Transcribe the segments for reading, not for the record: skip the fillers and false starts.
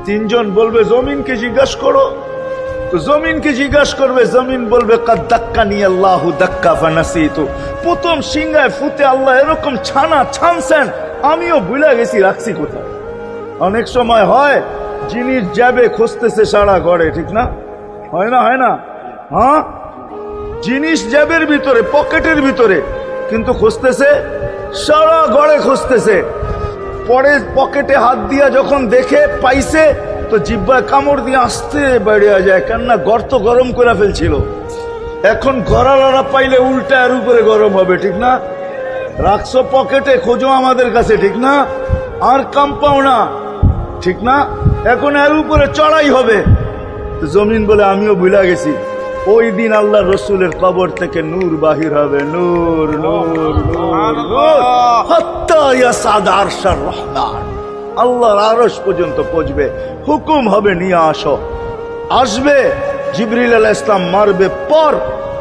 তিনজন বলবে জমিনকে জিজ্ঞাসা করো, তো জমিনকে জিজ্ঞাসা করবে, জমিন বলবে কাদ দাক্কানি আল্লাহু দাক্কা ফানাসিতু। প্রথম সিংহায় ফুতে আল্লাহ এরকম ছানা ছানছেন, আমিও ভুলে গেছি রাখছি কোথায়। অনেক সময় হয় জিনিস যাবে খুঁজতেছে সারা ঘরে, ঠিক না? হয় না? হয় না? হ্যাঁ, জিনিস জ্যাবের ভিতরে, পকেটের ভিতরে, কিন্তু খুঁজতেছে সারা ঘরে খুঁজতেছে। পরে পকেটে হাত দিয়া যখন দেখে পাইছে, তো জিব্বায় কামড় দিয়ে আসতে বেরিয়ে যায়, কেননা গর্ত গরম করে ফেলছিল। এখন গড়ালড়া পাইলে উল্টা এর উপরে গরম হবে, ঠিক না? রাখছো পকেটে, খোঁজো আমাদের কাছে, ঠিক না? আর কাম পাও না, ঠিক না? এখন এর উপরে চড়াই হবে। জমিন বলে আমিও ভুলে গেছি, ওই দিন আল্লাহ রসুলের কবর থেকে নূর বাহির হবে, নূর নূর নূর নূর, হাত্তা ইয়াসাদ আরশার রহমান, আল্লাহর আরশ পর্যন্ত পৌঁছবে। হুকুম হবে নিয়ে আসো। আসবে জিবরিল আলাইহিস সালাম, মারবে পর,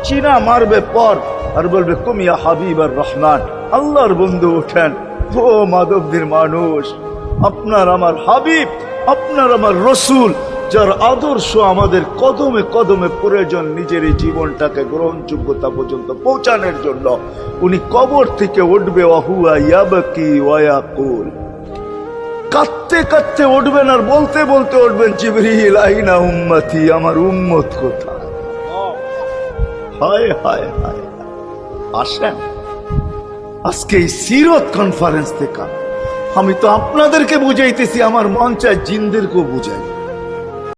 চিনা মারবে পর, আর বলবে কুম ইয়া হাবিবার রহমান, আল্লাহর বন্ধু ওঠেন। ও মাধবদীর মানুষ, আপনার আমার হাবিব, আপনার আমার রসুল, যার আদর্শ আমাদের কদমে কদমে প্রয়োজন নিজের এই জীবনটাকে গ্রহণযোগ্যতা পর্যন্ত পৌঁছানোর জন্য, উনি কবর থেকে উঠবে, ওয়াহুয়া ইয়াবকি ওয়া ইয়াকুল, কাঁদতে কাঁদতে উঠবেন আর বলতে বলতে উঠবেন, জিবরিল আইনা উম্মতি, আমার উম্মত কোথায়? হায় হায় হায়। আসেন আজকে এই সিরত কনফারেন্স থেকে আমি তো আপনাদেরকে বুঝাইতেছি, আমার মন চায় জিনদেরকেও বুঝাই।